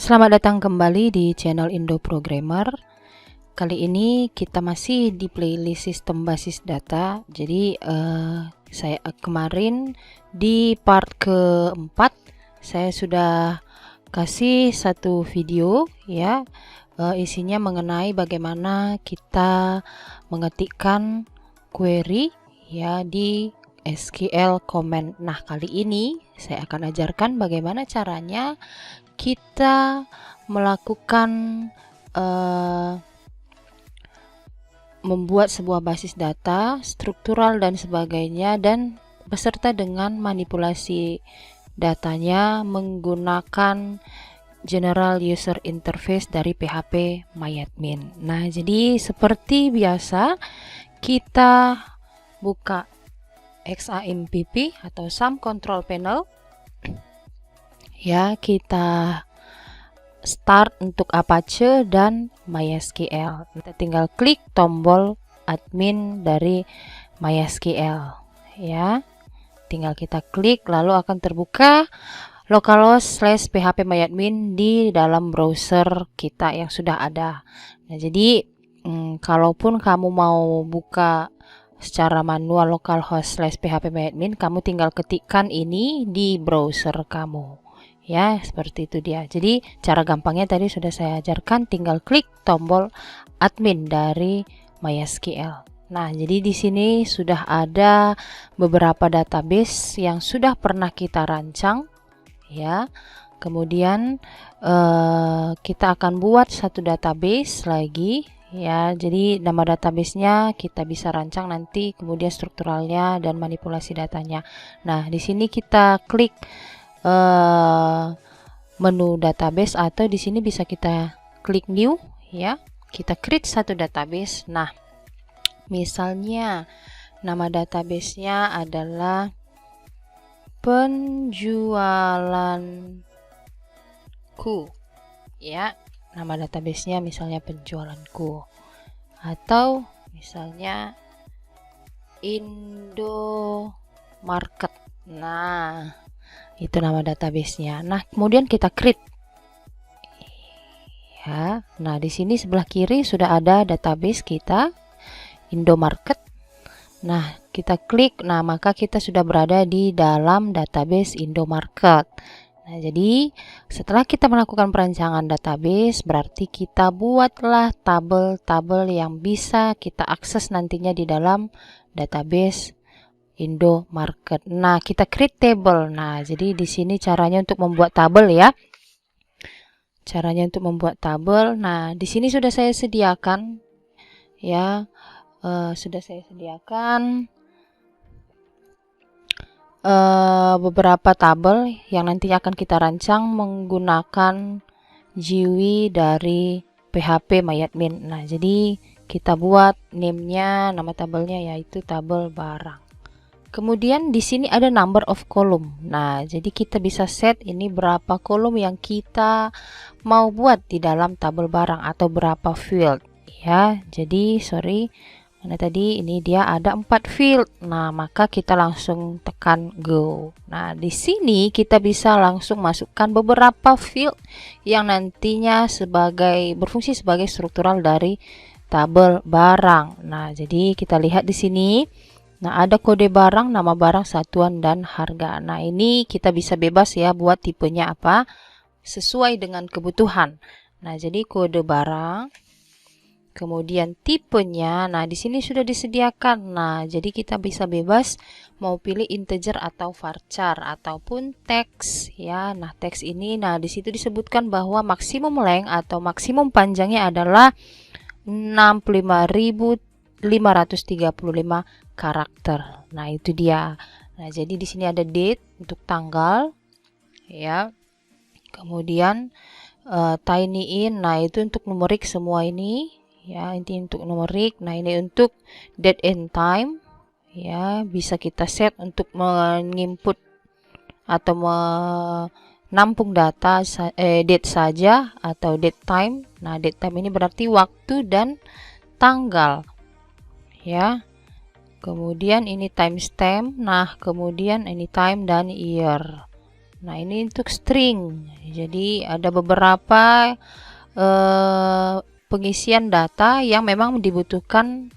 Selamat datang kembali di channel Indo Programmer. Kali ini kita masih di playlist sistem basis data. Jadi saya kemarin di part keempat saya sudah kasih satu video ya, isinya mengenai bagaimana kita mengetikkan query ya di SQL command. Nah, kali ini saya akan ajarkan bagaimana caranya kita melakukan membuat sebuah basis data struktural dan sebagainya, dan beserta dengan manipulasi datanya menggunakan General User Interface dari PHP MyAdmin. Nah, jadi seperti biasa kita buka XAMPP atau SAM Control Panel. Ya, kita start untuk Apache dan MySQL. Kita tinggal klik tombol admin dari MySQL ya. Tinggal kita klik, lalu akan terbuka localhost /php myadmin di dalam browser kita yang sudah ada. Nah, jadi kalaupun kamu mau buka secara manual localhost /php myadmin, kamu tinggal ketikkan ini di browser kamu. Ya, seperti itu dia. Jadi cara gampangnya tadi sudah saya ajarkan, tinggal klik tombol admin dari MySQL. Nah, jadi di sini sudah ada beberapa database yang sudah pernah kita rancang ya. Kemudian kita akan buat satu database lagi ya. Jadi nama databasenya kita bisa rancang nanti, kemudian strukturalnya dan manipulasi datanya. Nah, di sini kita klik menu database, atau di sini bisa kita klik new ya. Kita create satu database. Nah, misalnya nama databasenya adalah penjualanku ya. Nama databasenya misalnya penjualanku, atau misalnya Indomarket. Nah, itu nama databasenya. Nah, kemudian kita create ya. Nah, di sini sebelah kiri sudah ada database kita Indomarket. Nah, kita klik. Nah, maka kita sudah berada di dalam database Indomarket. Nah, jadi setelah kita melakukan perancangan database, berarti kita buatlah tabel-tabel yang bisa kita akses nantinya di dalam database Indomarket. Nah, kita create table. Nah, jadi di sini caranya untuk membuat tabel ya. Caranya untuk membuat tabel. Nah, di sini sudah saya sediakan ya. Sudah saya sediakan beberapa tabel yang nantinya akan kita rancang menggunakan GUI dari PHP MyAdmin. Nah, jadi kita buat name-nya, nama tabelnya yaitu tabel barang. Kemudian di sini ada number of column. Nah, jadi kita bisa set ini berapa kolom yang kita mau buat di dalam tabel barang atau berapa field ya. Jadi mana tadi, ini dia ada 4 field. Nah, maka kita langsung tekan go. Nah, di sini kita bisa langsung masukkan beberapa field yang nantinya berfungsi sebagai struktural dari tabel barang. Nah, jadi kita lihat di sini. Nah, ada kode barang, nama barang, satuan, dan harga. Nah, ini kita bisa bebas ya buat tipenya apa, sesuai dengan kebutuhan. Nah, jadi kode barang, kemudian tipenya. Nah, di sini sudah disediakan. Nah, jadi kita bisa bebas mau pilih integer atau varchar ataupun teks ya. Nah, teks ini, nah di situ disebutkan bahwa maksimum length atau maksimum panjangnya adalah 65.535 karakter. Nah, itu dia. Nah, jadi di sini ada date untuk tanggal ya. Kemudian tiny in, nah itu untuk numerik semua ini ya, ini untuk numerik. Nah, ini untuk date and time ya, bisa kita set untuk menginput atau menampung data date saja atau date time. Nah, date time ini berarti waktu dan tanggal ya. Kemudian ini timestamp. Nah, kemudian ini time dan year. Nah, ini untuk string Jadi ada beberapa pengisian data yang memang dibutuhkan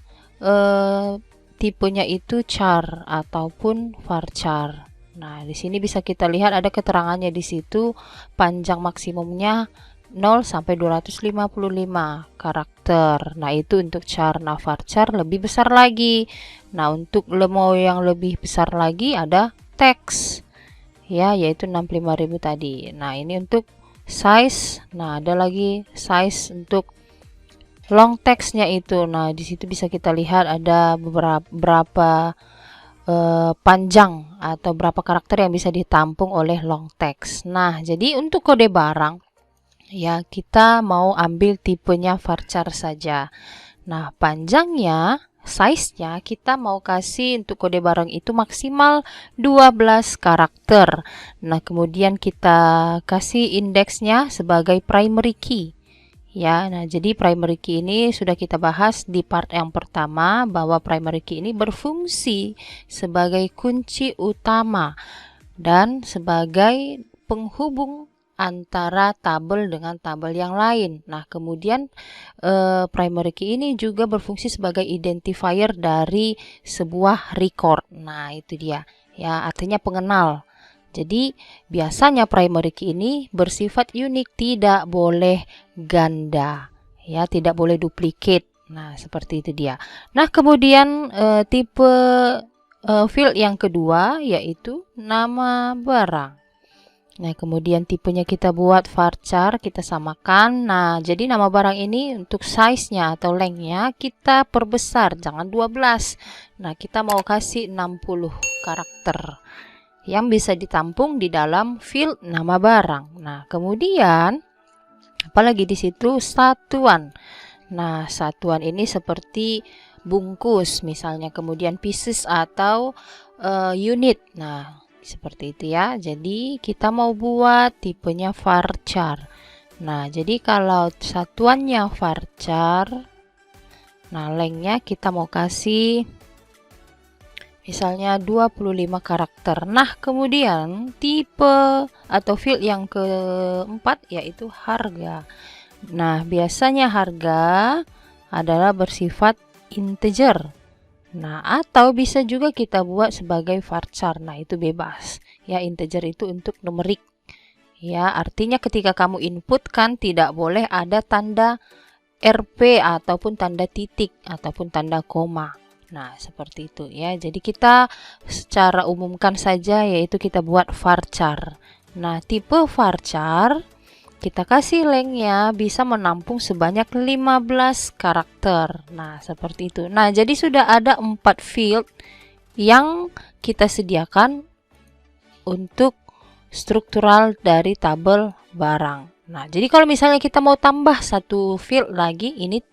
tipenya itu char ataupun varchar. Nah, di sini bisa kita lihat ada keterangannya di situ, panjang maksimumnya 0 sampai 255 karakter. Nah, itu untuk char. Nah, varchar lebih besar lagi. Nah, untuk mau yang lebih besar lagi ada teks, ya, yaitu 65.000 tadi. Nah, ini untuk size. Nah, ada lagi size untuk long text-nya itu. Nah, di situ bisa kita lihat ada berapa panjang atau berapa karakter yang bisa ditampung oleh long text. Nah, jadi untuk kode barang, ya, kita mau ambil tipenya varchar saja. Nah, panjangnya, size-nya kita mau kasih untuk kode barang itu maksimal 12 karakter. Nah, kemudian kita kasih indeksnya sebagai primary key. Ya, nah jadi primary key ini sudah kita bahas di part yang pertama, bahwa primary key ini berfungsi sebagai kunci utama dan sebagai penghubung antara tabel dengan tabel yang lain. Nah, kemudian primary key ini juga berfungsi sebagai identifier dari sebuah record. Nah, itu dia. Ya, artinya pengenal. Jadi, biasanya primary key ini bersifat unik, tidak boleh ganda. Ya, tidak boleh duplicate. Nah, seperti itu dia. Nah, kemudian tipe field yang kedua yaitu nama barang. Nah, kemudian tipenya kita buat varchar, kita samakan. Nah, jadi nama barang ini untuk size-nya atau length-nya kita perbesar, jangan 12. Nah, kita mau kasih 60 karakter yang bisa ditampung di dalam field nama barang. Nah, kemudian apalagi di situ satuan. Nah, satuan ini seperti bungkus misalnya, kemudian pieces atau unit. Nah, seperti itu ya. Jadi kita mau buat tipenya varchar. Nah, jadi kalau satuannya varchar, nah lengthnya kita mau kasih misalnya 25 karakter. Nah, kemudian tipe atau field yang keempat yaitu harga. Nah, biasanya harga adalah bersifat integer. Nah, atau bisa juga kita buat sebagai varchar. Nah, itu bebas. Ya, integer itu untuk numerik. Ya, artinya ketika kamu input kan tidak boleh ada tanda RP ataupun tanda titik ataupun tanda koma. Nah, seperti itu ya. Jadi kita secara umumkan saja, yaitu kita buat varchar. Nah, tipe varchar kita kasih lengthnya bisa menampung sebanyak 15 karakter. Nah, seperti itu. Nah, jadi sudah ada 4 field yang kita sediakan untuk struktural dari tabel barang. Nah, jadi kalau misalnya kita mau tambah satu field lagi, ini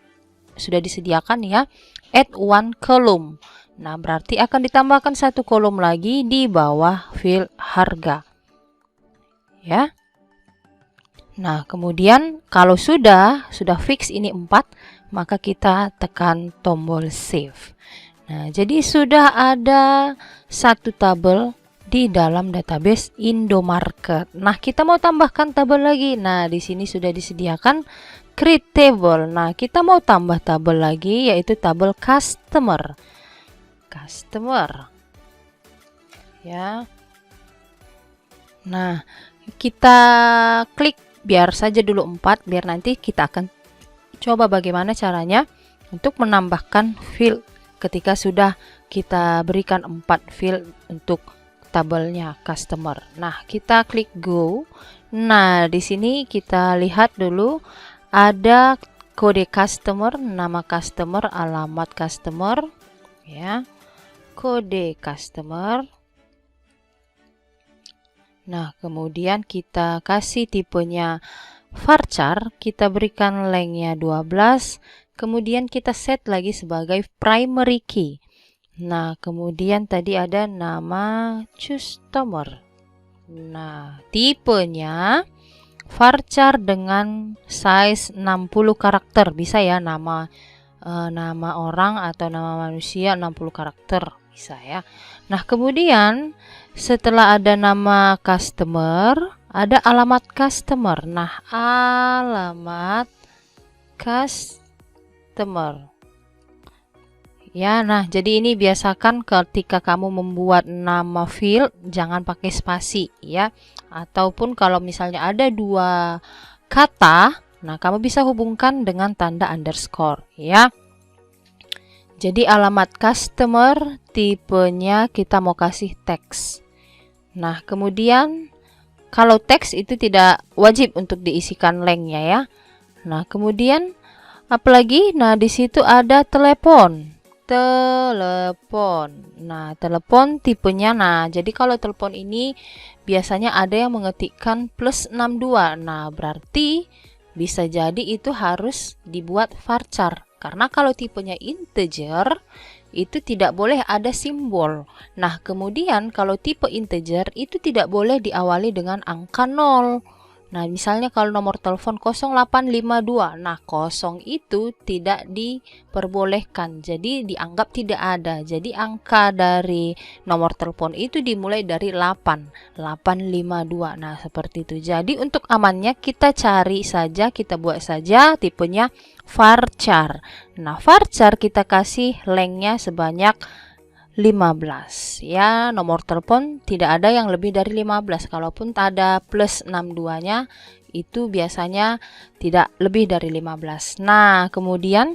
sudah disediakan ya, add one column. Nah, berarti akan ditambahkan satu kolom lagi di bawah field harga. Ya. Nah, kemudian kalau sudah fix ini 4, maka kita tekan tombol save. Nah, jadi sudah ada satu tabel di dalam database Indomarket. Nah, kita mau tambahkan tabel lagi. Nah, di sini sudah disediakan create table. Nah, kita mau tambah tabel lagi, yaitu tabel customer. Ya. Nah, kita klik biar saja dulu 4, biar nanti kita akan coba bagaimana caranya untuk menambahkan field ketika sudah kita berikan 4 field untuk tabelnya customer. Nah, kita klik go. Nah, di sini kita lihat dulu ada kode customer, nama customer, alamat customer, ya, kode customer. Nah, kemudian kita kasih tipenya varchar, kita berikan lengthnya 12, kemudian kita set lagi sebagai primary key. Nah, kemudian tadi ada nama customer. Nah, tipenya varchar dengan size 60 karakter. Bisa ya, nama orang atau nama manusia 60 karakter. Bisa ya. Nah, kemudian setelah ada nama customer, ada alamat customer. Nah, alamat customer. Ya, nah jadi ini biasakan ketika kamu membuat nama field jangan pakai spasi ya. Ataupun kalau misalnya ada dua kata, nah kamu bisa hubungkan dengan tanda underscore ya. Jadi alamat customer tipenya kita mau kasih teks. Nah, kemudian kalau teks itu tidak wajib untuk diisikan lengnya ya. Nah, kemudian apalagi? Nah, di situ ada telepon. Telepon. Nah, telepon tipenya. Nah, jadi kalau telepon ini biasanya ada yang mengetikkan +62. Nah, berarti bisa jadi itu harus dibuat varchar. Karena kalau tipenya integer, itu tidak boleh ada simbol. Nah, kemudian kalau tipe integer itu tidak boleh diawali dengan angka 0. Nah, misalnya kalau nomor telepon 0852, nah 0 itu tidak diperbolehkan, jadi dianggap tidak ada. Jadi angka dari nomor telepon itu dimulai dari 852. Nah, seperti itu. Jadi untuk amannya kita cari saja, kita buat saja tipenya varchar. Nah, varchar kita kasih lengthnya sebanyak 15 ya. Nomor telepon tidak ada yang lebih dari 15. Kalaupun ada +62 nya itu biasanya tidak lebih dari 15. Nah, kemudian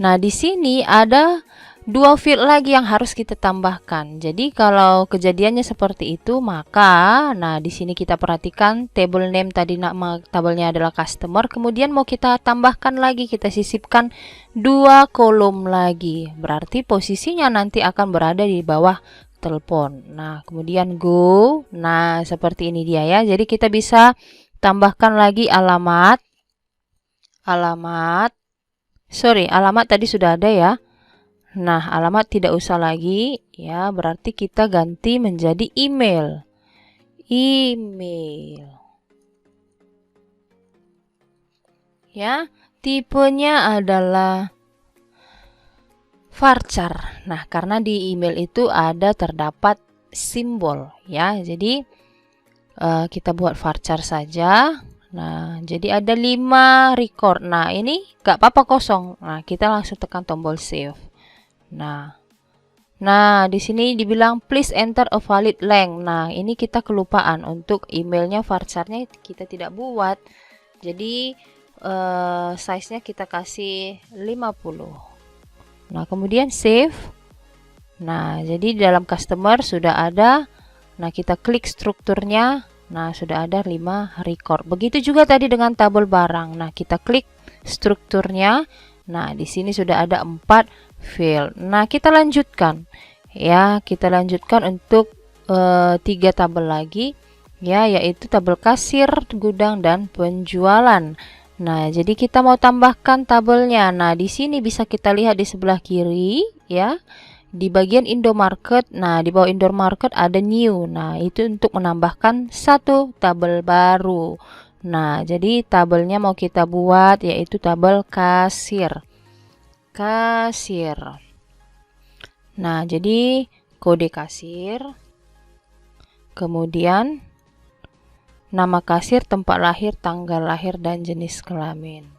di sini ada dua field lagi yang harus kita tambahkan. Jadi kalau kejadiannya seperti itu, maka di sini kita perhatikan table name tadi nama tabelnya adalah customer, kemudian mau kita tambahkan lagi, kita sisipkan dua kolom lagi. Berarti posisinya nanti akan berada di bawah telepon. Nah, kemudian go. Nah, seperti ini dia ya. Jadi kita bisa tambahkan lagi alamat tadi sudah ada ya. Nah, alamat tidak usah lagi ya, berarti kita ganti menjadi email. Ya, tipenya adalah varchar. Nah, karena di email itu terdapat simbol ya. Jadi kita buat varchar saja. Nah, jadi ada 5 record. Nah, ini gak apa-apa kosong. Nah, kita langsung tekan tombol save. Nah, di sini dibilang please enter a valid length. Nah, ini kita kelupaan untuk emailnya varcharnya kita tidak buat. Jadi size-nya kita kasih 50. Nah, kemudian save. Nah, jadi di dalam customer sudah ada. Nah, kita klik strukturnya. Nah, sudah ada 5 record. Begitu juga tadi dengan tabel barang. Nah, kita klik strukturnya. Nah, di sini sudah ada 4 field. Nah, kita lanjutkan ya, kita lanjutkan untuk 3 tabel lagi ya, yaitu tabel kasir, gudang, dan penjualan. Nah, jadi kita mau tambahkan tabelnya. Nah, di sini bisa kita lihat di sebelah kiri ya, di bagian Indomarket. Nah, di bawah Indomarket ada new. Nah, itu untuk menambahkan satu tabel baru. Nah, jadi tabelnya mau kita buat yaitu tabel kasir. Nah, jadi kode kasir, kemudian nama kasir, tempat lahir, tanggal lahir, dan jenis kelamin.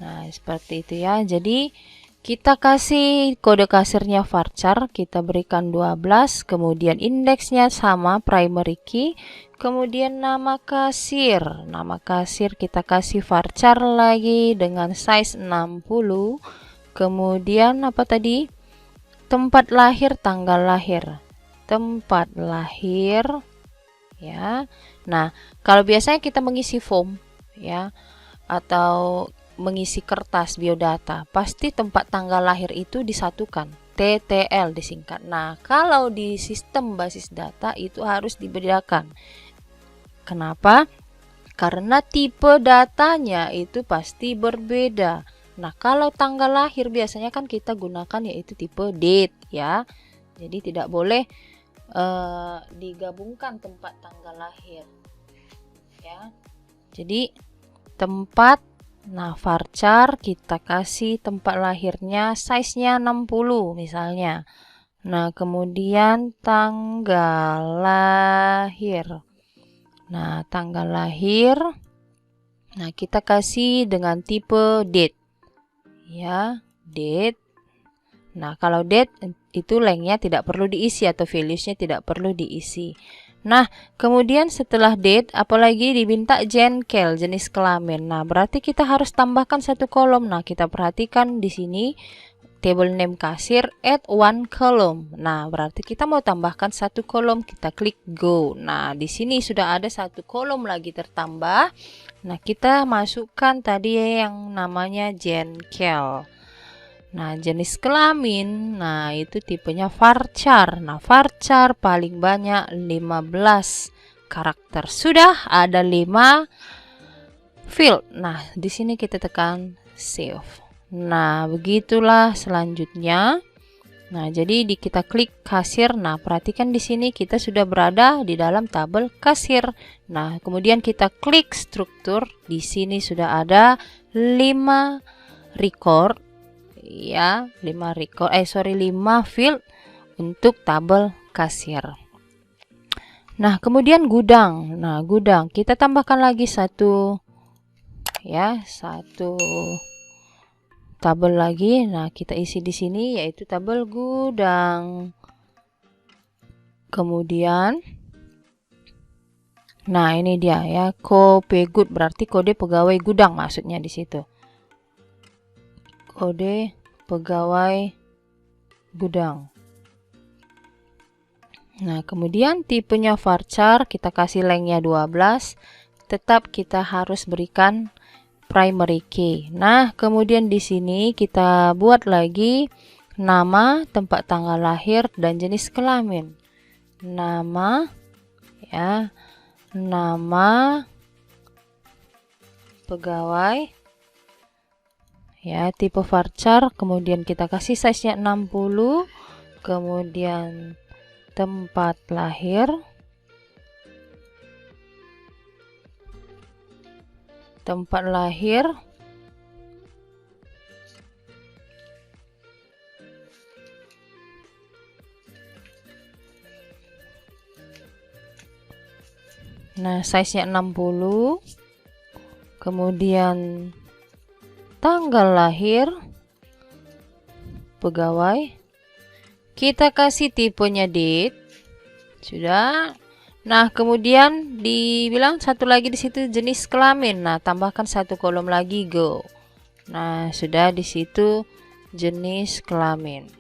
Nah, seperti itu ya. Jadi kita kasih kode kasirnya varchar, kita berikan 12, kemudian indeksnya sama primary key, kemudian nama kasir kita kasih varchar lagi dengan size 60. Kemudian apa tadi? Tempat lahir, tanggal lahir. Tempat lahir ya. Nah, kalau biasanya kita mengisi form ya atau mengisi kertas biodata, pasti tempat tanggal lahir itu disatukan, TTL disingkat. Nah, kalau di sistem basis data itu harus dibedakan. Kenapa? Karena tipe datanya itu pasti berbeda. Nah, kalau tanggal lahir biasanya kan kita gunakan yaitu tipe date ya. Jadi tidak boleh digabungkan tempat tanggal lahir ya. Jadi tempat, varchar kita kasih tempat lahirnya size-nya 60 misalnya. Nah, kemudian tanggal lahir. Nah, tanggal lahir. Nah, kita kasih dengan tipe date. Ya, date. Nah, kalau date itu lengthnya tidak perlu diisi atau values-nya tidak perlu diisi. Nah, kemudian setelah date, apalagi diminta jengkel, jenis kelamin. Nah, berarti kita harus tambahkan satu kolom. Nah, kita perhatikan di sini table name kasir add one column. Nah, berarti kita mau tambahkan satu kolom. Kita klik go. Nah, di sini sudah ada satu kolom lagi tertambah. Nah, kita masukkan tadi yang namanya jengkel. Nah, jenis kelamin, nah itu tipenya varchar. Nah, varchar paling banyak 15 karakter. Sudah ada 5 field. Nah, di sini kita tekan save. Nah, begitulah selanjutnya. Nah, jadi kita klik kasir. Nah, perhatikan di sini kita sudah berada di dalam tabel kasir. Nah, kemudian kita klik struktur. Di sini sudah ada 5 record. Ya, 5 field untuk tabel kasir. Nah, kemudian gudang. Nah, gudang kita tambahkan lagi satu tabel lagi. Nah, kita isi di sini yaitu tabel gudang. Kemudian nah, ini dia ya, KOPEGUD berarti kode pegawai gudang maksudnya di situ. Kode pegawai gudang. Nah, kemudian tipenya varchar, kita kasih lengthnya 12. Tetap kita harus berikan primary key. Nah, kemudian di sini kita buat lagi nama, tempat tanggal lahir, dan jenis kelamin. Nama, ya, nama pegawai. Ya, tipe varchar, kemudian kita kasih size-nya 60, kemudian tempat lahir, nah size-nya 60, kemudian tanggal lahir pegawai, kita kasih tipenya date. Sudah. Nah, kemudian dibilang satu lagi di situ jenis kelamin. Nah, tambahkan satu kolom lagi go. Nah, sudah di situ jenis kelamin.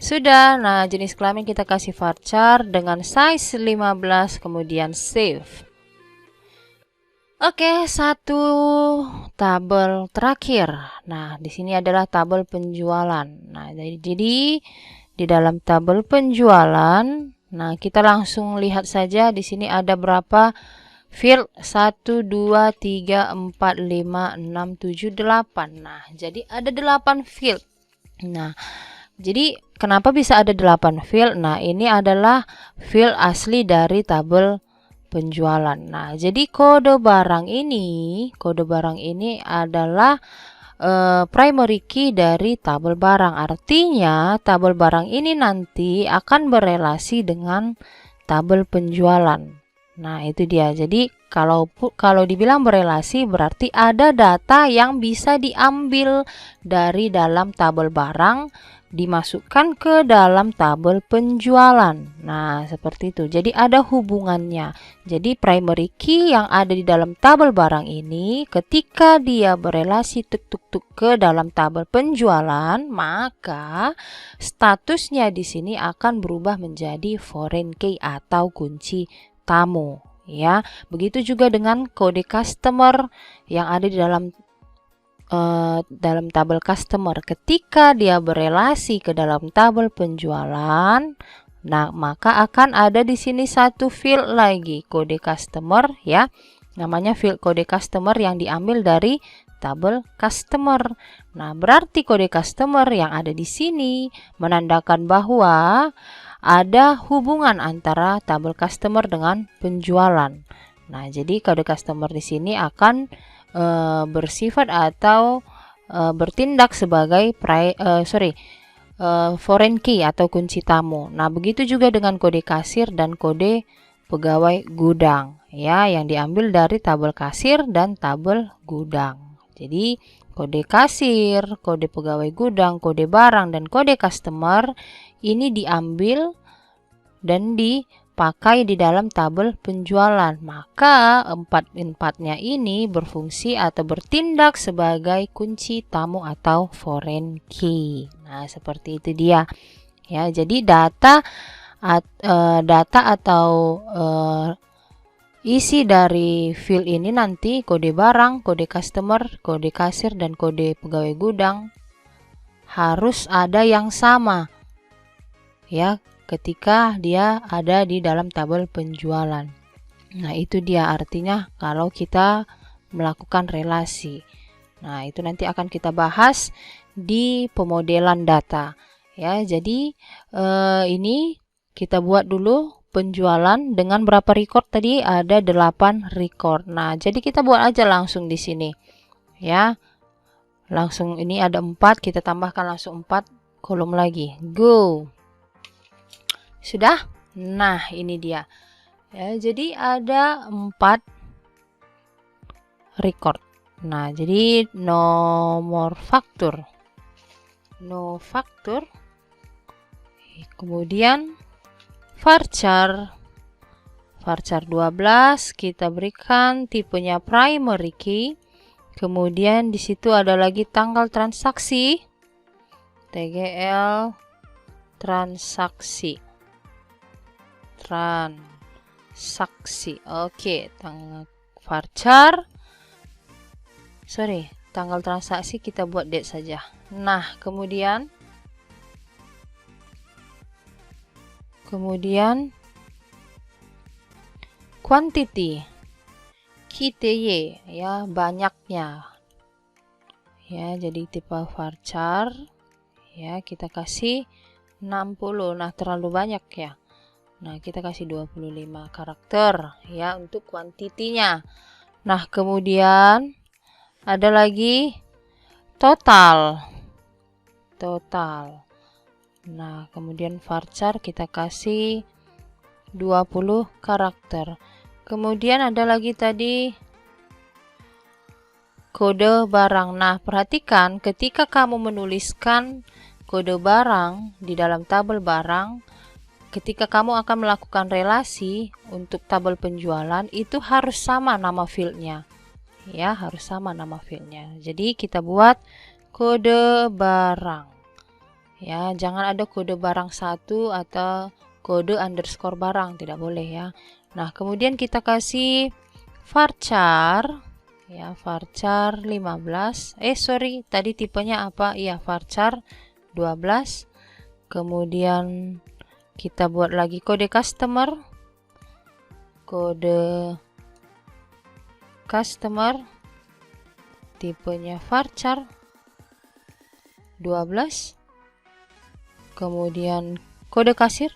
Sudah. Nah, jenis kelamin kita kasih varchar dengan size 15, kemudian save. Oke, satu tabel terakhir. Nah, di sini adalah tabel penjualan. Nah, jadi di dalam tabel penjualan, nah kita langsung lihat saja di sini ada berapa field 1 2 3 4 5 6 7 8. Nah, jadi ada 8 field. Nah, jadi kenapa bisa ada 8 field? Nah, ini adalah field asli dari tabel penjualan. Nah, jadi kode barang ini adalah primary key dari tabel barang. Artinya, tabel barang ini nanti akan berelasi dengan tabel penjualan. Nah, itu dia. Jadi, kalau dibilang berelasi berarti ada data yang bisa diambil dari dalam tabel barang dimasukkan ke dalam tabel penjualan. Nah, seperti itu. Jadi ada hubungannya. Jadi primary key yang ada di dalam tabel barang ini ketika dia berelasi tuk-tuk-tuk ke dalam tabel penjualan, maka statusnya di sini akan berubah menjadi foreign key atau kunci tamu, ya. Begitu juga dengan kode customer yang ada di dalam tabel customer. Ketika dia berelasi ke dalam tabel penjualan, nah maka akan ada di sini satu field lagi kode customer, ya. Namanya field kode customer yang diambil dari tabel customer. Nah, berarti kode customer yang ada di sini menandakan bahwa ada hubungan antara tabel customer dengan penjualan. Nah, jadi kode customer di sini akan bersifat atau bertindak sebagai foreign key atau kunci tamu. Nah, begitu juga dengan kode kasir dan kode pegawai gudang, ya, yang diambil dari tabel kasir dan tabel gudang. Jadi kode kasir, kode pegawai gudang, kode barang, dan kode customer ini diambil dan dipakai di dalam tabel penjualan. Maka empat-empatnya ini berfungsi atau bertindak sebagai kunci tamu atau foreign key. Nah, seperti itu dia. Ya, jadi data atau isi dari field ini nanti kode barang, kode customer, kode kasir, dan kode pegawai gudang harus ada yang sama, ya, ketika dia ada di dalam tabel penjualan. Nah, itu dia artinya kalau kita melakukan relasi. Nah, itu nanti akan kita bahas di pemodelan data. Ya, jadi ini kita buat dulu penjualan dengan berapa record tadi? Ada 8 record. Nah, jadi kita buat aja langsung di sini. Ya. Langsung ini ada 4, kita tambahkan langsung 4 kolom lagi. Go. Sudah? Nah, ini dia. Ya, jadi ada 4 record. Nah, jadi nomor faktur. No faktur. Kemudian varchar 12 kita berikan tipenya primary key. Kemudian di situ ada lagi tanggal transaksi, TGL transaksi. Oke, tanggal varchar. Tanggal transaksi kita buat date saja. Nah, kemudian quantity QTY, ya, banyaknya, ya, jadi tipe varchar, ya, kita kasih 60. Nah, terlalu banyak ya. Nah, kita kasih 25 karakter, ya, untuk kuantitinya. Nah, kemudian ada lagi total. Nah, kemudian varchar kita kasih 20 karakter. Kemudian ada lagi tadi kode barang. Nah, perhatikan ketika kamu menuliskan kode barang di dalam tabel barang, ketika kamu akan melakukan relasi untuk tabel penjualan, itu harus sama nama fieldnya. Ya, harus sama nama fieldnya. Jadi kita buat kode barang. Ya, jangan ada kode barang 1 atau kode underscore barang, tidak boleh ya. Nah, kemudian kita kasih varchar, ya, varchar 15. Tadi tipenya apa? Iya, varchar 12. Kemudian kita buat lagi kode customer. Tipenya varchar 12. Kemudian kode kasir.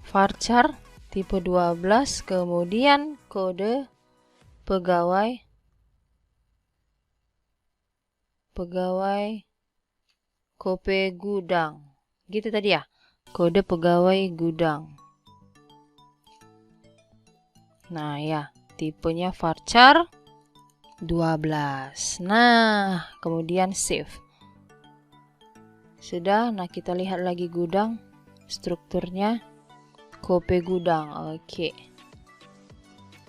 Varchar tipe 12, kemudian kode pegawai kope gudang. Gitu tadi ya. Kode pegawai gudang. Nah, ya, tipenya varchar 12. Nah, kemudian save. Sudah. Nah, kita lihat lagi gudang, strukturnya kope gudang. Oke,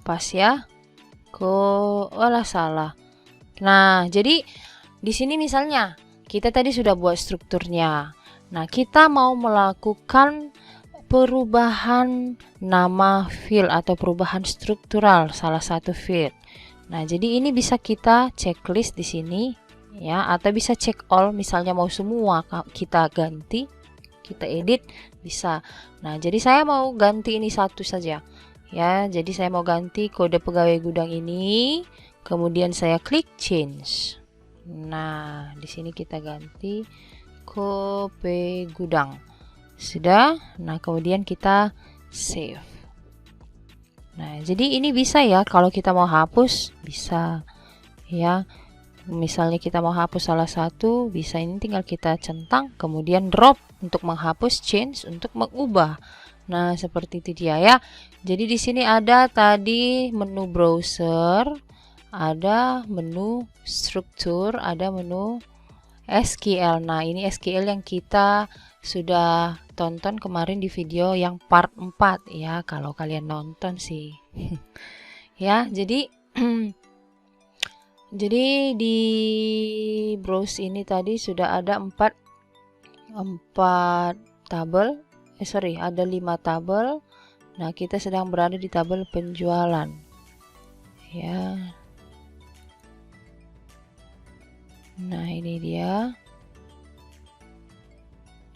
pas ya. Salah. Nah, jadi di sini misalnya kita tadi sudah buat strukturnya. Nah, kita mau melakukan perubahan nama field atau perubahan struktural salah satu field. Nah, jadi ini bisa kita checklist di sini, ya, atau bisa check all. Misalnya mau semua kita ganti, kita edit, bisa. Nah, jadi saya mau ganti ini satu saja, ya. Jadi saya mau ganti kode pegawai gudang ini, kemudian saya klik change. Nah, di sini kita ganti kope gudang. Sudah. Nah, kemudian kita save. Nah, jadi ini bisa ya, kalau kita mau hapus bisa, ya. Misalnya kita mau hapus salah satu, bisa ini tinggal kita centang, kemudian drop untuk menghapus, change untuk mengubah. Nah, seperti itu dia ya. Jadi di sini ada tadi menu browser, ada menu struktur, ada menu SQL. Nah, ini SQL yang kita sudah tonton kemarin di video yang part 4 ya, kalau kalian nonton sih. Ya, jadi jadi di browse ini tadi sudah ada 4 tabel. Ada 5 tabel. Nah, kita sedang berada di tabel penjualan. Ya. Nah, ini dia.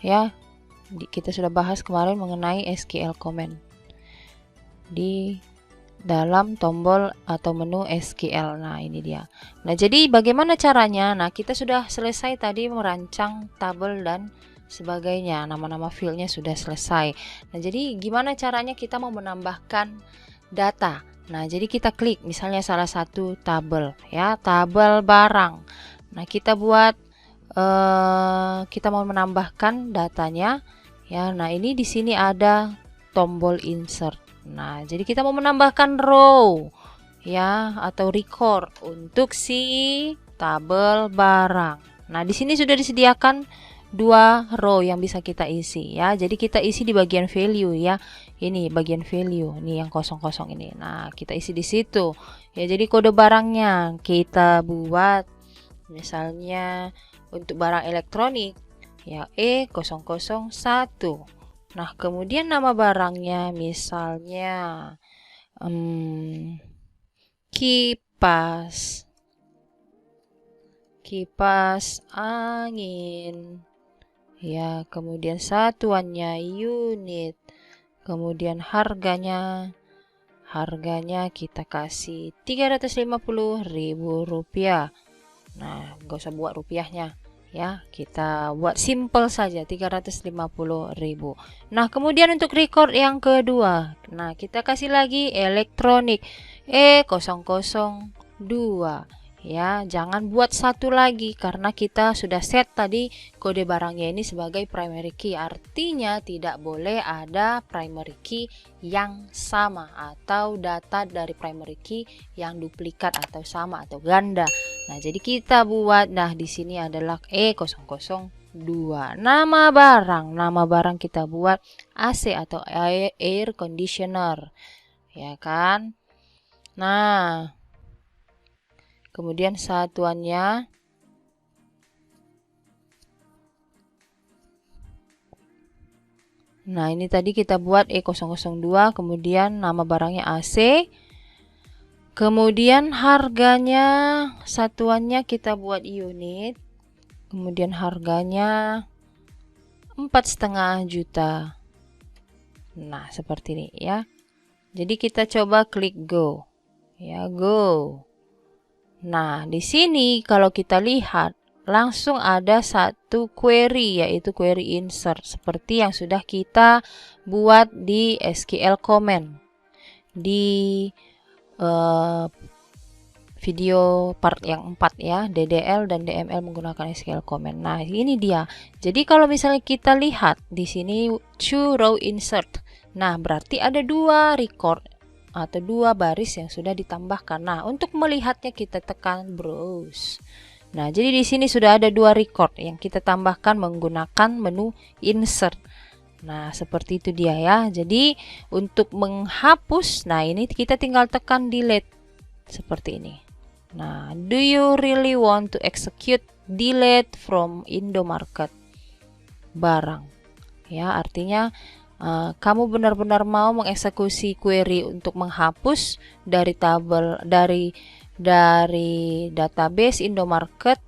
Ya, kita sudah bahas kemarin mengenai SQL comment di dalam tombol atau menu SQL. Nah, ini dia. Nah, jadi bagaimana caranya? Nah, kita sudah selesai tadi merancang tabel dan sebagainya. Nama-nama fieldnya sudah selesai. Nah, jadi gimana caranya kita mau menambahkan data? Nah, jadi kita klik misalnya salah satu tabel ya, tabel barang. Nah, kita buat kita mau menambahkan datanya ya. Nah, ini di sini ada tombol insert. Nah, jadi kita mau menambahkan row ya atau record untuk si tabel barang. Nah, di sini sudah disediakan 2 row yang bisa kita isi ya. Jadi kita isi di bagian value ya. Ini bagian value, ini yang kosong-kosong ini. Nah, kita isi di situ. Ya, jadi kode barangnya kita buat misalnya untuk barang elektronik ya E001. Nah, kemudian nama barangnya misalnya kipas angin ya, kemudian satuannya unit, kemudian harganya kita kasih Rp350.000. Nah, nggak usah buat rupiahnya ya, kita buat simple saja 350.000. Nah, kemudian untuk record yang kedua, nah kita kasih lagi elektronik E002 ya, jangan buat satu lagi karena kita sudah set tadi kode barangnya ini sebagai primary key, artinya tidak boleh ada primary key yang sama atau data dari primary key yang duplikat atau sama atau ganda. Nah, jadi kita buat, nah di sini adalah E002. Nama barang kita buat AC atau air conditioner. Ya kan? Nah, kemudian satuannya nah, ini tadi kita buat E002, kemudian nama barangnya AC. Kemudian harganya, satuannya kita buat unit. Kemudian harganya 4,5 juta. Nah, seperti ini ya. Jadi kita coba klik go. Ya, go. Nah, di sini kalau kita lihat langsung ada satu query, yaitu query insert seperti yang sudah kita buat di SQL comment di video part yang 4 ya, DDL dan DML menggunakan SQL comment. Nah, ini dia. Jadi kalau misalnya kita lihat di sini two row insert. Nah, berarti ada 2 record atau 2 baris yang sudah ditambahkan. Nah, untuk melihatnya kita tekan browse. Nah, jadi di sini sudah ada 2 record yang kita tambahkan menggunakan menu insert. Nah, seperti itu dia ya. Jadi untuk menghapus, nah ini kita tinggal tekan delete seperti ini. Nah, do you really want to execute delete from Indomarket barang? Ya, artinya kamu benar-benar mau mengeksekusi query untuk menghapus dari tabel dari database Indomarket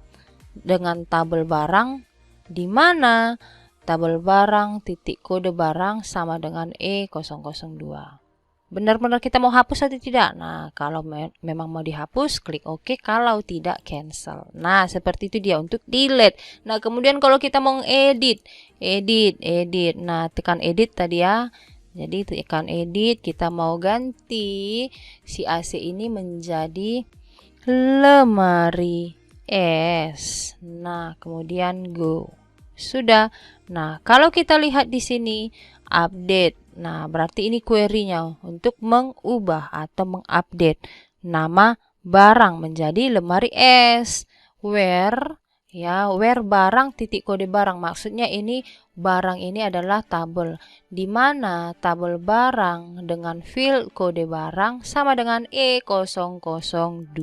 dengan tabel barang, di mana tabel barang titik kode barang sama dengan E002. Benar-benar kita mau hapus atau tidak? Nah, kalau memang mau dihapus, klik OK. Kalau tidak, cancel. Nah, seperti itu dia untuk delete. Nah, kemudian kalau kita mau edit. Nah, tekan edit tadi ya. Jadi tekan edit, kita mau ganti si AC ini menjadi lemari S. Nah, kemudian go. Sudah. Nah, kalau kita lihat di sini update. Nah, berarti ini query-nya untuk mengubah atau mengupdate nama barang menjadi lemari S. Where where barang titik kode barang. Maksudnya ini barang ini adalah tabel. Di mana tabel barang dengan field kode barang sama dengan E002.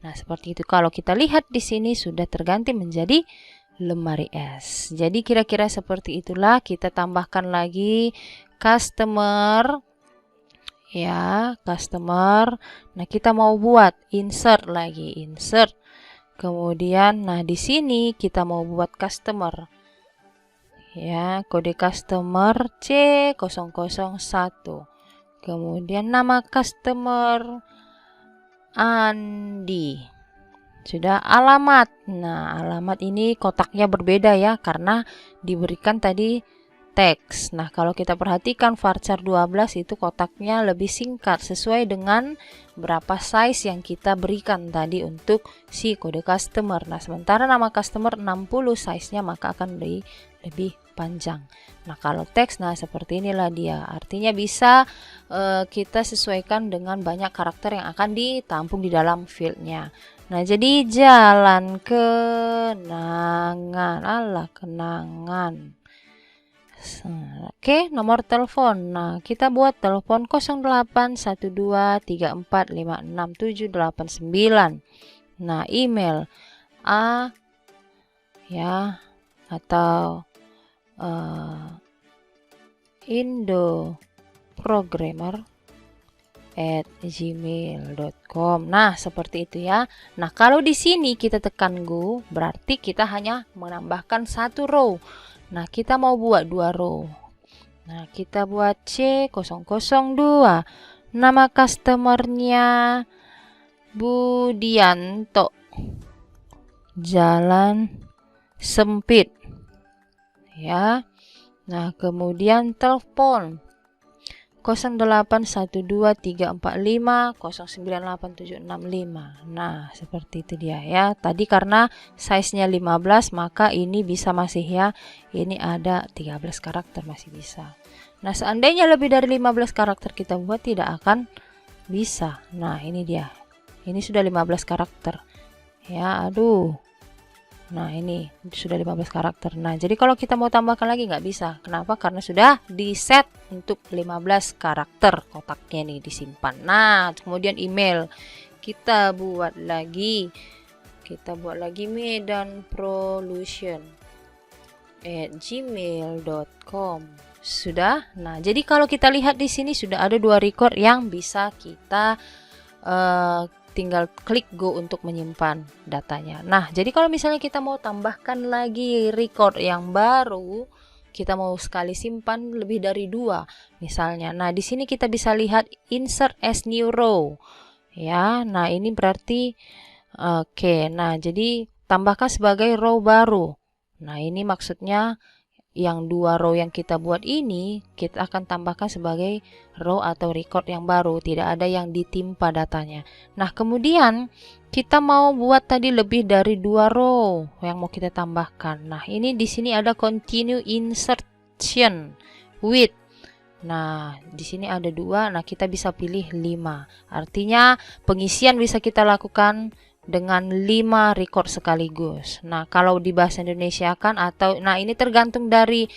Nah, seperti itu. Kalau kita lihat di sini sudah terganti menjadi lemari S. Jadi kira-kira seperti itulah. Kita tambahkan lagi customer. Ya, customer. Nah, kita mau buat insert lagi, insert. Kemudian, nah di sini kita mau buat customer. Ya, kode customer C001. Kemudian nama customer Andi. Sudah, alamat. Nah, alamat ini kotaknya berbeda ya karena diberikan tadi teks. Nah, kalau kita perhatikan varchar 12 itu kotaknya lebih singkat sesuai dengan berapa size yang kita berikan tadi untuk si kode customer. Nah, sementara nama customer 60 size-nya maka akan lebih panjang. Nah, kalau teks, nah seperti inilah dia. Artinya bisa kita sesuaikan dengan banyak karakter yang akan ditampung di dalam fieldnya. Nah, jadi jalan kenangan. Alah, kenangan. Oke, nomor telepon. Nah, kita buat telepon 081234567899. Nah, email A ya atau indoprogrammer@gmail.com. Nah, seperti itu ya. Nah, kalau di sini kita tekan go, berarti kita hanya menambahkan satu row. Nah, kita mau buat 2 row. Nah, kita buat C002. Nama customernya Budianto. Jalan sempit. Ya. Nah, kemudian telepon 08123450987665. Nah, seperti itu dia ya. Tadi karena size-nya 15, maka ini bisa masih ya. Ini ada 13 karakter masih bisa. Nah, seandainya lebih dari 15 karakter kita buat tidak akan bisa. Nah, ini dia. Ini sudah 15 karakter. Ya, aduh. Nah, ini sudah 15 karakter. Nah, jadi kalau kita mau tambahkan lagi nggak bisa. Kenapa? Karena sudah di set untuk 15 karakter kotaknya nih disimpan. Nah, kemudian email. Kita buat lagi medanprolution@gmail.com. Sudah. Nah, jadi kalau kita lihat di sini sudah ada 2 record yang bisa kita tinggal klik go untuk menyimpan datanya. Nah, jadi kalau misalnya kita mau tambahkan lagi record yang baru, kita mau sekali simpan lebih dari 2 misalnya. Nah, di sini kita bisa lihat insert as new row. Ya, nah ini berarti oke. Nah, jadi tambahkan sebagai row baru. Nah, ini maksudnya yang 2 row yang kita buat ini kita akan tambahkan sebagai row atau record yang baru, tidak ada yang ditimpa datanya. Nah, kemudian kita mau buat tadi lebih dari 2 row yang mau kita tambahkan. Nah, ini di sini ada continue insertion with. Nah, di sini ada 2. Nah, kita bisa pilih 5. Artinya pengisian bisa kita lakukan dengan 5 record sekaligus. Nah, kalau di bahasa Indonesia kan atau nah ini tergantung dari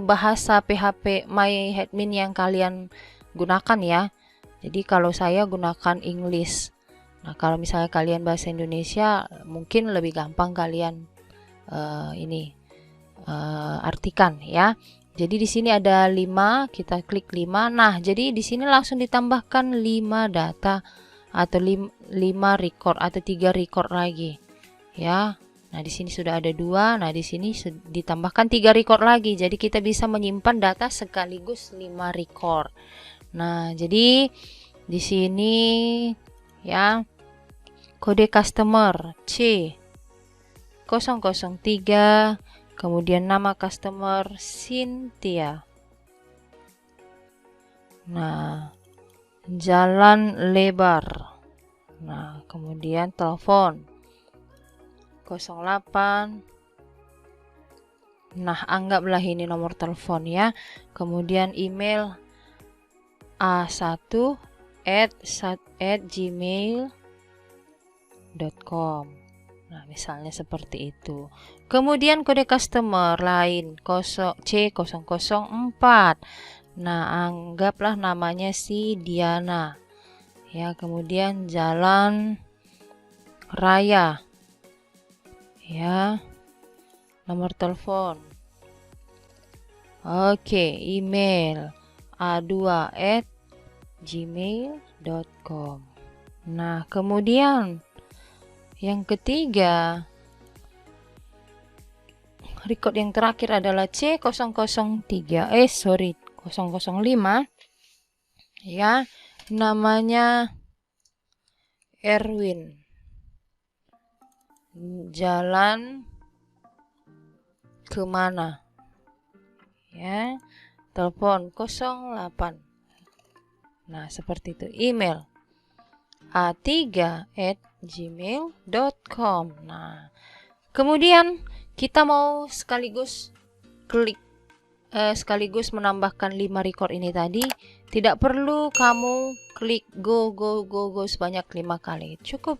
bahasa PHP MyAdmin yang kalian gunakan ya. Jadi kalau saya gunakan English. Nah, kalau misalnya kalian bahasa Indonesia mungkin lebih gampang kalian artikan ya. Jadi di sini ada 5, kita klik 5. Nah, jadi di sini langsung ditambahkan 5 data atau 5 record atau 3 record lagi ya. Nah, di sini sudah ada 2. Nah, di sini ditambahkan 3 record lagi. Jadi kita bisa menyimpan data sekaligus 5 record. Nah, jadi di sini ya kode customer C003, kemudian nama customer Cynthia. Nah, jalan lebar. Nah, kemudian telepon 08. Nah, anggaplah ini nomor telepon ya. Kemudian email a1@gmail.com. Nah, misalnya seperti itu. Kemudian kode customer lain C004. Nah, anggaplah namanya si Diana. Ya, kemudian jalan raya. Ya. Nomor telepon. Oke, email a2@gmail.com. Nah, kemudian yang ketiga, record yang terakhir adalah C005. Ya, namanya Erwin. Jalan kemana? Ya, telepon 08. Nah, seperti itu. Email a3@gmail.com. Nah, kemudian kita mau sekaligus menambahkan 5 record ini tadi. Tidak perlu kamu klik go sebanyak 5 kali. Cukup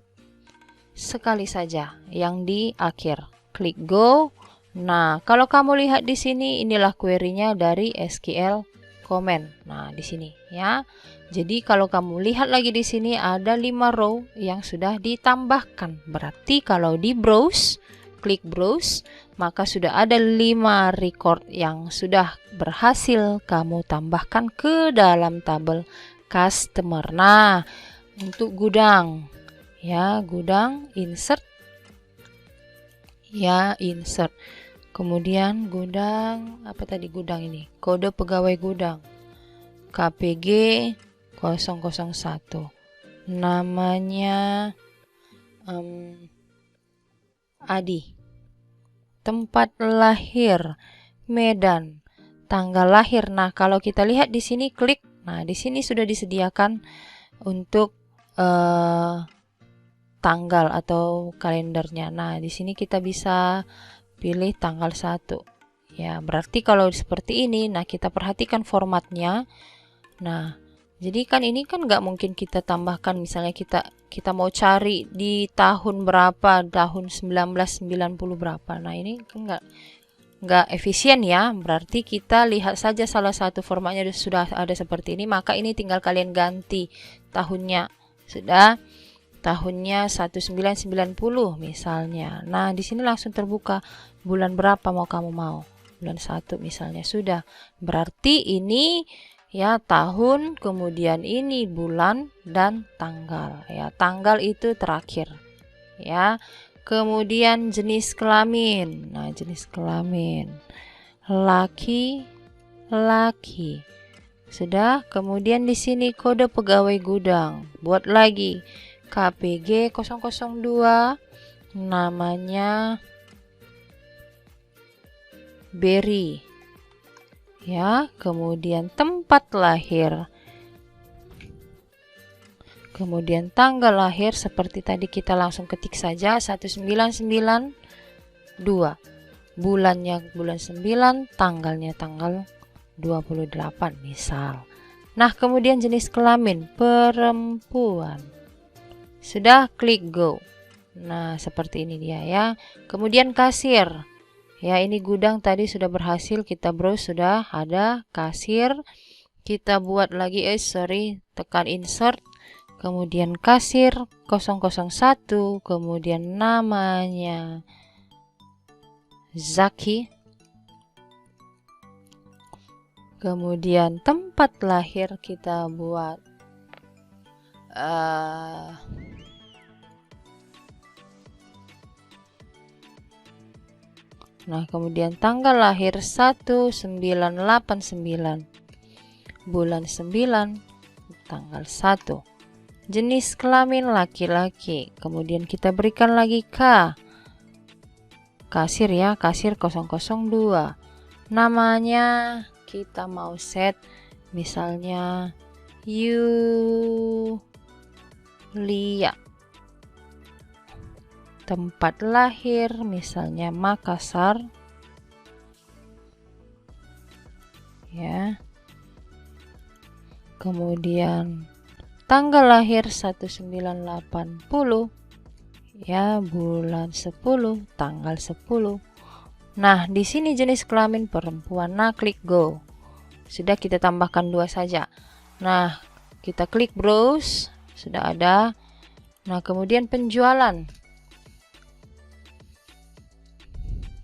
sekali saja yang di akhir. Klik go. Nah, kalau kamu lihat di sini, inilah query-nya dari SQL comment. Nah, di sini ya. Jadi kalau kamu lihat lagi di sini ada 5 row yang sudah ditambahkan. Berarti kalau di browse, klik browse, maka sudah ada 5 record yang sudah berhasil kamu tambahkan ke dalam tabel customer. Nah, untuk gudang ya, gudang insert. Ya, insert. Kemudian gudang, apa tadi gudang ini? Kode pegawai gudang. KPG 001. Namanya Adi. Tempat lahir Medan. Tanggal lahir. Nah, kalau kita lihat di sini klik. Nah, di sini sudah disediakan untuk tanggal atau kalendernya. Nah, di sini kita bisa pilih tanggal 1. Ya, berarti kalau seperti ini, nah kita perhatikan formatnya. Nah, jadi kan ini kan nggak mungkin kita tambahkan, misalnya kita mau cari di tahun berapa, tahun 1990 berapa. Nah, ini kan nggak efisien ya. Berarti kita lihat saja salah satu formatnya sudah ada seperti ini, maka ini tinggal kalian ganti tahunnya. Sudah tahunnya 1990 misalnya. Nah, di sini langsung terbuka bulan berapa kamu mau. Bulan 1 misalnya sudah. Berarti ini ya tahun, kemudian ini bulan dan tanggal. Ya, tanggal itu terakhir. Ya. Kemudian jenis kelamin. Nah, jenis kelamin laki. Sudah. Kemudian di sini kode pegawai gudang. Buat lagi KPG 002, namanya Berry. Ya, kemudian tempat lahir. Kemudian tanggal lahir seperti tadi kita langsung ketik saja 1992. Bulannya bulan 9, tanggalnya tanggal 28 misal. Nah, kemudian jenis kelamin perempuan. Sudah, klik go. Nah, seperti ini dia ya. Kemudian kasir. Ya, ini gudang tadi sudah berhasil kita browse, sudah ada kasir. Kita buat lagi, tekan insert. Kemudian kasir 001, kemudian namanya Zaki. Kemudian tempat lahir kita buat nah, kemudian tanggal lahir 1989, bulan 9, tanggal 1. Jenis kelamin laki-laki. Kemudian kita berikan lagi K. Kasir ya, kasir 002. Namanya kita mau set misalnya Yulia. tempat lahir, misalnya Makassar, ya. Kemudian tanggal lahir 1980, ya, bulan 10, tanggal 10. Nah, di sini jenis kelamin perempuan. Nah, klik go. Sudah, kita tambahkan 2 saja. Nah, kita klik browse, sudah ada. Nah, kemudian penjualan.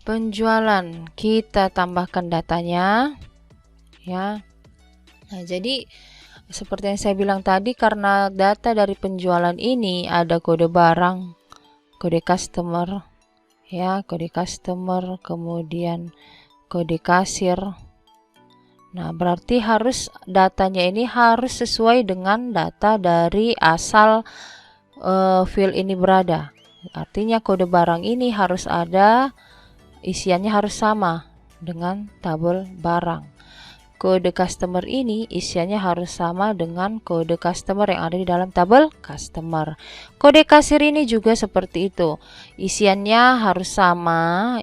Penjualan, kita tambahkan datanya, ya. Nah, jadi seperti yang saya bilang tadi, karena data dari penjualan ini ada kode barang, kode customer, ya, kode customer, kemudian kode kasir. Nah, berarti harus datanya ini harus sesuai dengan data dari asal file ini berada. Artinya kode barang ini harus ada, isiannya harus sama dengan tabel barang. Kode customer ini isiannya harus sama dengan kode customer yang ada di dalam tabel customer. Kode kasir ini juga seperti itu. Isiannya harus sama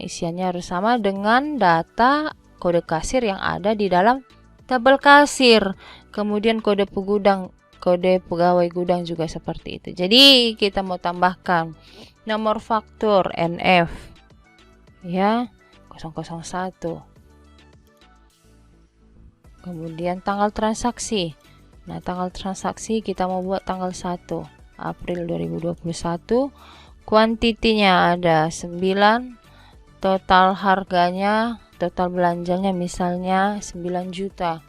dengan data kode kasir yang ada di dalam tabel kasir. Kemudian kode pegawai gudang juga seperti itu. Jadi kita mau tambahkan nomor faktur NF, ya, 001. Kemudian tanggal transaksi. Nah, tanggal transaksi kita mau buat tanggal 1 April 2021. Kuantitinya ada 9. Total harganya, total belanjanya misalnya 9 juta.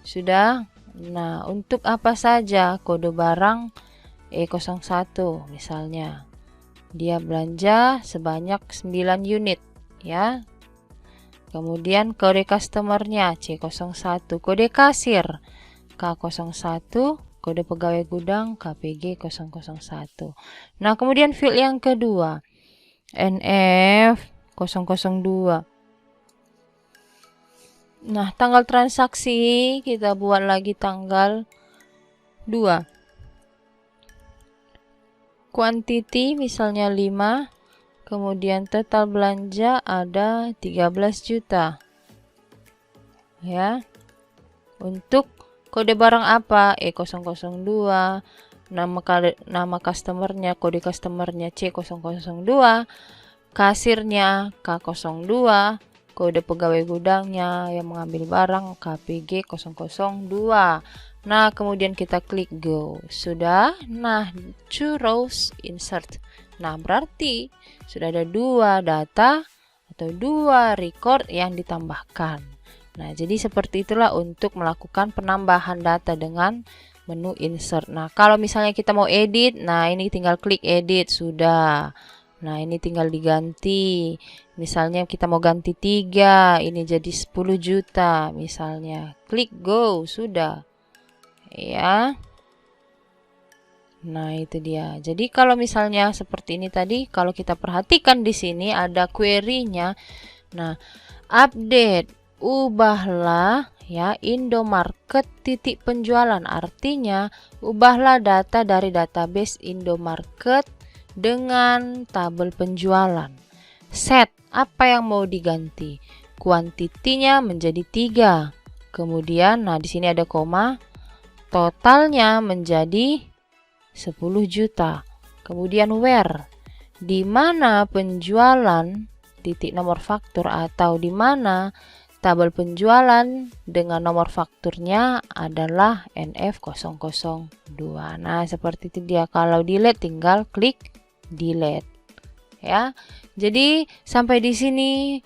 Sudah. Nah, untuk apa saja kode barang E01 misalnya. Dia belanja sebanyak 9 unit, ya. Kemudian kode customernya C01, kode kasir K01, kode pegawai gudang KPG 001. Nah, kemudian field yang kedua NF 002. Nah, tanggal transaksi kita buat lagi tanggal 2. Quantity misalnya 5. Kemudian total belanja ada 13 juta. Ya. Untuk kode barang apa? E002. Nama customernya, kode customernya C002. Kasirnya K02. Kode pegawai gudangnya yang mengambil barang KPG 002. Nah, kemudian kita klik go. Sudah. Nah, 2 rows insert. Nah, berarti sudah ada 2 data atau 2 record yang ditambahkan. Nah, jadi seperti itulah untuk melakukan penambahan data dengan menu insert. Nah, kalau misalnya kita mau edit, nah ini tinggal klik edit, sudah. Nah, ini tinggal diganti. Misalnya kita mau ganti 3, ini jadi 10 juta misalnya. Klik go, sudah. Ya. Nah, itu dia. Jadi kalau misalnya seperti ini tadi, kalau kita perhatikan di sini ada query-nya. Nah, update, ubahlah, ya, Indomarket titik penjualan. Artinya, ubahlah data dari database Indomarket dengan tabel penjualan. Set, apa yang mau diganti? Kuantitinya menjadi 3. Kemudian, nah di sini ada koma. Totalnya menjadi 10 juta. Kemudian where, di mana penjualan titik nomor faktur atau di mana tabel penjualan dengan nomor fakturnya adalah NF002. Nah, seperti itu dia. Kalau delete tinggal klik delete. Ya. Jadi sampai di sini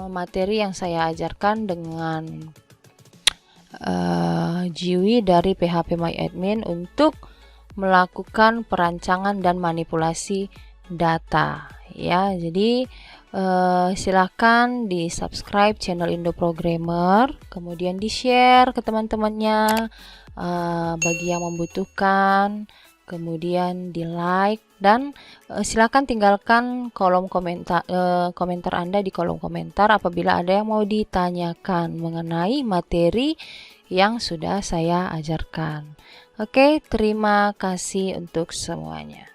materi yang saya ajarkan dengan GUI dari PHPMyAdmin untuk melakukan perancangan dan manipulasi data, ya. Jadi silahkan di subscribe channel Indo Programmer, kemudian di share ke teman-temannya bagi yang membutuhkan, kemudian di like, dan silahkan tinggalkan kolom komentar Anda di kolom komentar apabila ada yang mau ditanyakan mengenai materi yang sudah saya ajarkan. Oke, terima kasih untuk semuanya.